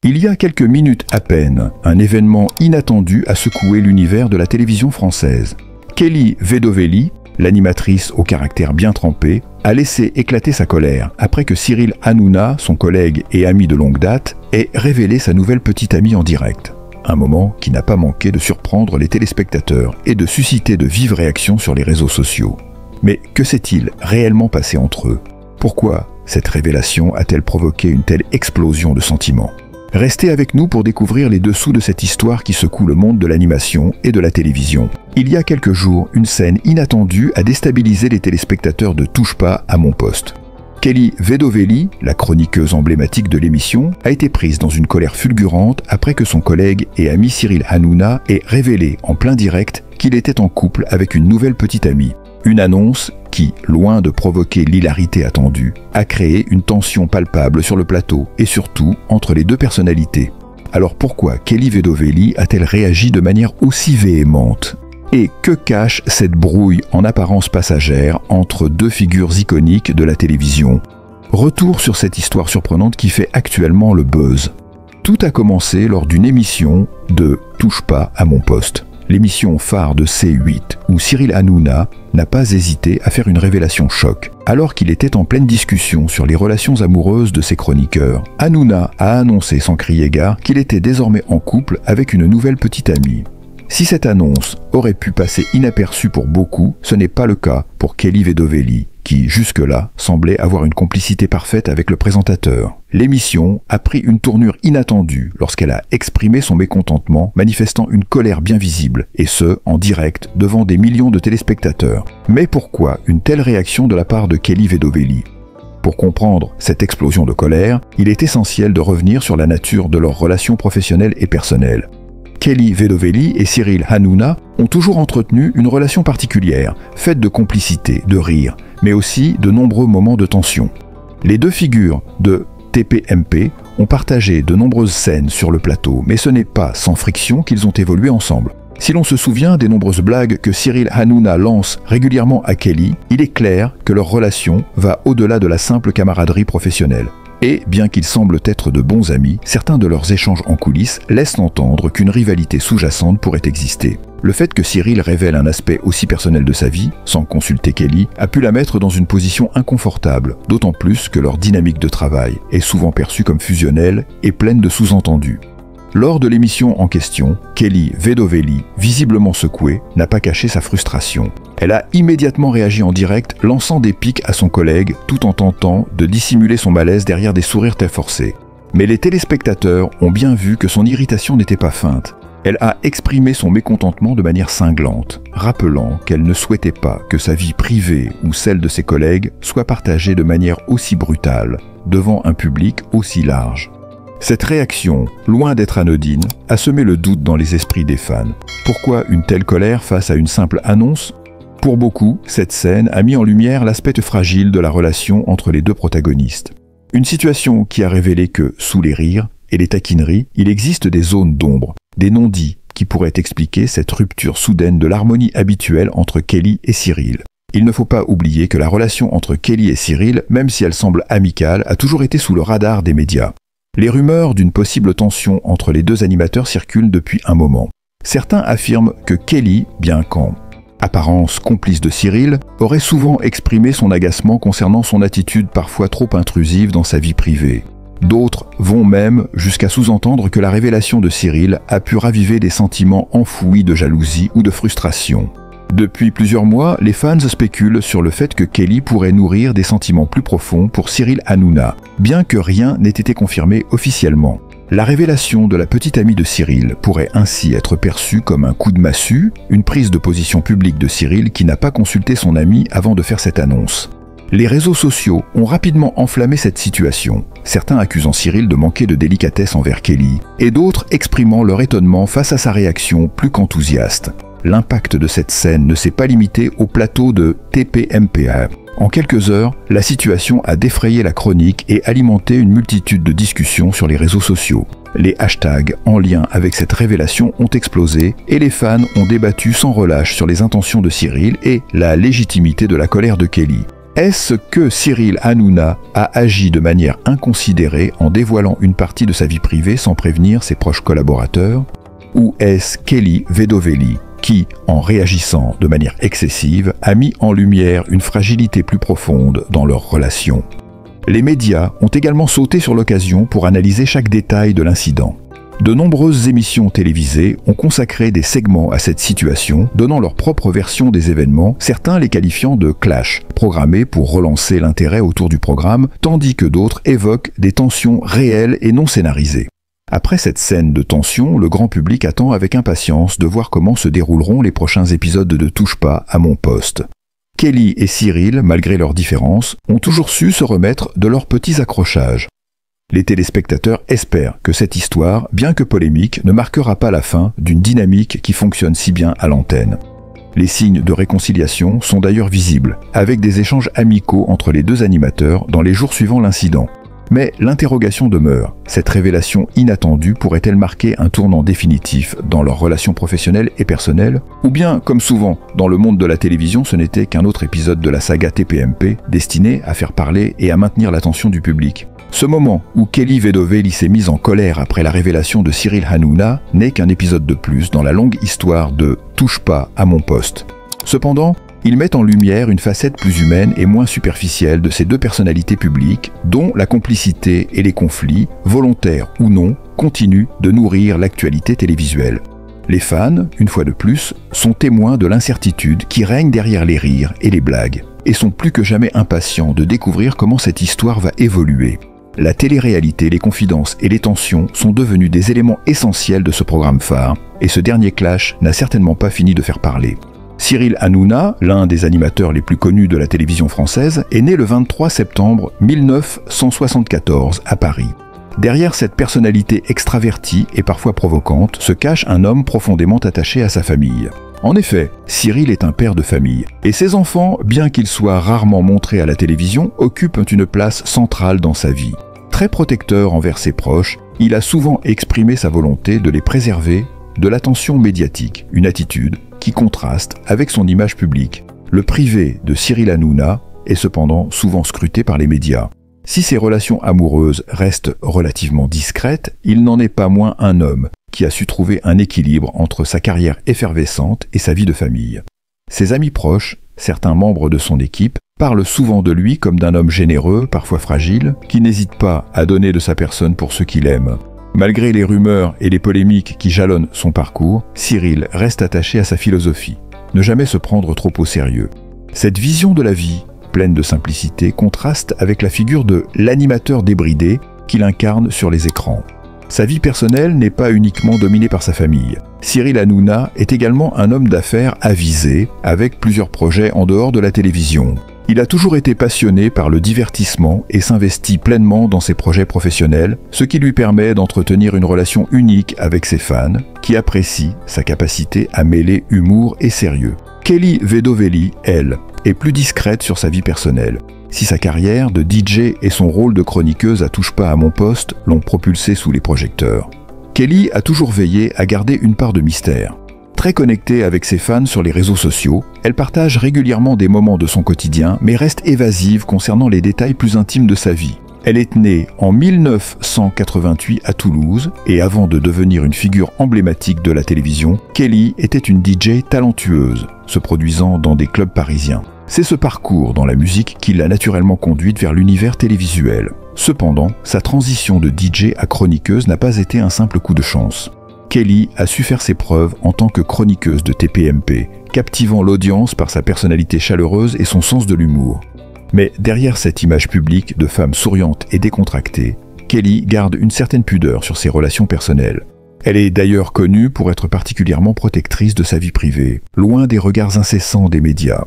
Il y a quelques minutes à peine, un événement inattendu a secoué l'univers de la télévision française. Kelly Vedovelli, l'animatrice au caractère bien trempé, a laissé éclater sa colère après que Cyril Hanouna, son collègue et ami de longue date, ait révélé sa nouvelle petite amie en direct. Un moment qui n'a pas manqué de surprendre les téléspectateurs et de susciter de vives réactions sur les réseaux sociaux. Mais que s'est-il réellement passé entre eux? Pourquoi cette révélation a-t-elle provoqué une telle explosion de sentiments? Restez avec nous pour découvrir les dessous de cette histoire qui secoue le monde de l'animation et de la télévision. Il y a quelques jours, une scène inattendue a déstabilisé les téléspectateurs de Touche pas à mon poste. Kelly Vedovelli, la chroniqueuse emblématique de l'émission, a été prise dans une colère fulgurante après que son collègue et ami Cyril Hanouna ait révélé en plein direct qu'il était en couple avec une nouvelle petite amie. Une annonce qui, loin de provoquer l'hilarité attendue, a créé une tension palpable sur le plateau et surtout entre les deux personnalités. Alors pourquoi Kelly Vedovelli a-t-elle réagi de manière aussi véhémente? Et que cache cette brouille en apparence passagère entre deux figures iconiques de la télévision? Retour sur cette histoire surprenante qui fait actuellement le buzz. Tout a commencé lors d'une émission de Touche pas à mon poste. L'émission phare de C8, où Cyril Hanouna n'a pas hésité à faire une révélation choc. Alors qu'il était en pleine discussion sur les relations amoureuses de ses chroniqueurs, Hanouna a annoncé sans crier gare qu'il était désormais en couple avec une nouvelle petite amie. Si cette annonce aurait pu passer inaperçue pour beaucoup, ce n'est pas le cas pour Kelly Vedovelli, qui jusque-là semblait avoir une complicité parfaite avec le présentateur. L'émission a pris une tournure inattendue lorsqu'elle a exprimé son mécontentement, manifestant une colère bien visible, et ce, en direct, devant des millions de téléspectateurs. Mais pourquoi une telle réaction de la part de Kelly Vedovelli? Pour comprendre cette explosion de colère, il est essentiel de revenir sur la nature de leurs relations professionnelles et personnelles. Kelly Vedovelli et Cyril Hanouna ont toujours entretenu une relation particulière, faite de complicité, de rire, mais aussi de nombreux moments de tension. Les deux figures de TPMP ont partagé de nombreuses scènes sur le plateau, mais ce n'est pas sans friction qu'ils ont évolué ensemble. Si l'on se souvient des nombreuses blagues que Cyril Hanouna lance régulièrement à Kelly, il est clair que leur relation va au-delà de la simple camaraderie professionnelle. Et, bien qu'ils semblent être de bons amis, certains de leurs échanges en coulisses laissent entendre qu'une rivalité sous-jacente pourrait exister. Le fait que Cyril révèle un aspect aussi personnel de sa vie, sans consulter Kelly, a pu la mettre dans une position inconfortable, d'autant plus que leur dynamique de travail est souvent perçue comme fusionnelle et pleine de sous-entendus. Lors de l'émission en question, Kelly Vedovelli, visiblement secouée, n'a pas caché sa frustration. Elle a immédiatement réagi en direct, lançant des piques à son collègue, tout en tentant de dissimuler son malaise derrière des sourires très forcés. Mais les téléspectateurs ont bien vu que son irritation n'était pas feinte. Elle a exprimé son mécontentement de manière cinglante, rappelant qu'elle ne souhaitait pas que sa vie privée ou celle de ses collègues soit partagée de manière aussi brutale, devant un public aussi large. Cette réaction, loin d'être anodine, a semé le doute dans les esprits des fans. Pourquoi une telle colère face à une simple annonce? Pour beaucoup, cette scène a mis en lumière l'aspect fragile de la relation entre les deux protagonistes. Une situation qui a révélé que, sous les rires et les taquineries, il existe des zones d'ombre, des non-dits qui pourraient expliquer cette rupture soudaine de l'harmonie habituelle entre Kelly et Cyril. Il ne faut pas oublier que la relation entre Kelly et Cyril, même si elle semble amicale, a toujours été sous le radar des médias. Les rumeurs d'une possible tension entre les deux animateurs circulent depuis un moment. Certains affirment que Kelly, bien qu'en apparence complice de Cyril, aurait souvent exprimé son agacement concernant son attitude parfois trop intrusive dans sa vie privée. D'autres vont même jusqu'à sous-entendre que la révélation de Cyril a pu raviver des sentiments enfouis de jalousie ou de frustration. Depuis plusieurs mois, les fans spéculent sur le fait que Kelly pourrait nourrir des sentiments plus profonds pour Cyril Hanouna, bien que rien n'ait été confirmé officiellement. La révélation de la petite amie de Cyril pourrait ainsi être perçue comme un coup de massue, une prise de position publique de Cyril qui n'a pas consulté son ami avant de faire cette annonce. Les réseaux sociaux ont rapidement enflammé cette situation, certains accusant Cyril de manquer de délicatesse envers Kelly, et d'autres exprimant leur étonnement face à sa réaction plus qu'enthousiaste. L'impact de cette scène ne s'est pas limité au plateau de TPMPA. En quelques heures, la situation a défrayé la chronique et alimenté une multitude de discussions sur les réseaux sociaux. Les hashtags en lien avec cette révélation ont explosé et les fans ont débattu sans relâche sur les intentions de Cyril et la légitimité de la colère de Kelly. Est-ce que Cyril Hanouna a agi de manière inconsidérée en dévoilant une partie de sa vie privée sans prévenir ses proches collaborateurs? Ou est-ce Kelly Vedovelli qui, en réagissant de manière excessive, a mis en lumière une fragilité plus profonde dans leur relation? Les médias ont également sauté sur l'occasion pour analyser chaque détail de l'incident. De nombreuses émissions télévisées ont consacré des segments à cette situation, donnant leur propre version des événements, certains les qualifiant de clash, programmés pour relancer l'intérêt autour du programme, tandis que d'autres évoquent des tensions réelles et non scénarisées. Après cette scène de tension, le grand public attend avec impatience de voir comment se dérouleront les prochains épisodes de Touche pas à mon poste. Kelly et Cyril, malgré leurs différences, ont toujours su se remettre de leurs petits accrochages. Les téléspectateurs espèrent que cette histoire, bien que polémique, ne marquera pas la fin d'une dynamique qui fonctionne si bien à l'antenne. Les signes de réconciliation sont d'ailleurs visibles, avec des échanges amicaux entre les deux animateurs dans les jours suivant l'incident. Mais l'interrogation demeure, cette révélation inattendue pourrait-elle marquer un tournant définitif dans leurs relations professionnelles et personnelles? Ou bien, comme souvent dans le monde de la télévision, ce n'était qu'un autre épisode de la saga TPMP destiné à faire parler et à maintenir l'attention du public? Ce moment où Kelly Vedovelli s'est mise en colère après la révélation de Cyril Hanouna n'est qu'un épisode de plus dans la longue histoire de « Touche pas à mon poste ». Cependant, il met en lumière une facette plus humaine et moins superficielle de ces deux personnalités publiques, dont la complicité et les conflits, volontaires ou non, continuent de nourrir l'actualité télévisuelle. Les fans, une fois de plus, sont témoins de l'incertitude qui règne derrière les rires et les blagues, et sont plus que jamais impatients de découvrir comment cette histoire va évoluer. La télé-réalité, les confidences et les tensions sont devenus des éléments essentiels de ce programme phare, et ce dernier clash n'a certainement pas fini de faire parler. Cyril Hanouna, l'un des animateurs les plus connus de la télévision française, est né le 23 septembre 1974 à Paris. Derrière cette personnalité extravertie et parfois provocante se cache un homme profondément attaché à sa famille. En effet, Cyril est un père de famille, et ses enfants, bien qu'ils soient rarement montrés à la télévision, occupent une place centrale dans sa vie. Très protecteur envers ses proches, il a souvent exprimé sa volonté de les préserver de l'attention médiatique, une attitude qui contraste avec son image publique. Le privé de Cyril Hanouna est cependant souvent scruté par les médias. Si ses relations amoureuses restent relativement discrètes, il n'en est pas moins un homme qui a su trouver un équilibre entre sa carrière effervescente et sa vie de famille. Ses amis proches, certains membres de son équipe, parlent souvent de lui comme d'un homme généreux, parfois fragile, qui n'hésite pas à donner de sa personne pour ceux qu'il aime. Malgré les rumeurs et les polémiques qui jalonnent son parcours, Cyril reste attaché à sa philosophie, ne jamais se prendre trop au sérieux. Cette vision de la vie, pleine de simplicité, contraste avec la figure de l'animateur débridé qu'il incarne sur les écrans. Sa vie personnelle n'est pas uniquement dominée par sa famille. Cyril Hanouna est également un homme d'affaires avisé, avec plusieurs projets en dehors de la télévision. Il a toujours été passionné par le divertissement et s'investit pleinement dans ses projets professionnels, ce qui lui permet d'entretenir une relation unique avec ses fans, qui apprécient sa capacité à mêler humour et sérieux. Kelly Vedovelli, elle, est plus discrète sur sa vie personnelle. Si sa carrière de DJ et son rôle de chroniqueuse à Touche pas à mon poste l'ont propulsée sous les projecteurs, Kelly a toujours veillé à garder une part de mystère. Très connectée avec ses fans sur les réseaux sociaux, elle partage régulièrement des moments de son quotidien, mais reste évasive concernant les détails plus intimes de sa vie. Elle est née en 1988 à Toulouse, et avant de devenir une figure emblématique de la télévision, Kelly était une DJ talentueuse, se produisant dans des clubs parisiens. C'est ce parcours dans la musique qui l'a naturellement conduite vers l'univers télévisuel. Cependant, sa transition de DJ à chroniqueuse n'a pas été un simple coup de chance. Kelly a su faire ses preuves en tant que chroniqueuse de TPMP, captivant l'audience par sa personnalité chaleureuse et son sens de l'humour. Mais derrière cette image publique de femme souriante et décontractée, Kelly garde une certaine pudeur sur ses relations personnelles. Elle est d'ailleurs connue pour être particulièrement protectrice de sa vie privée, loin des regards incessants des médias.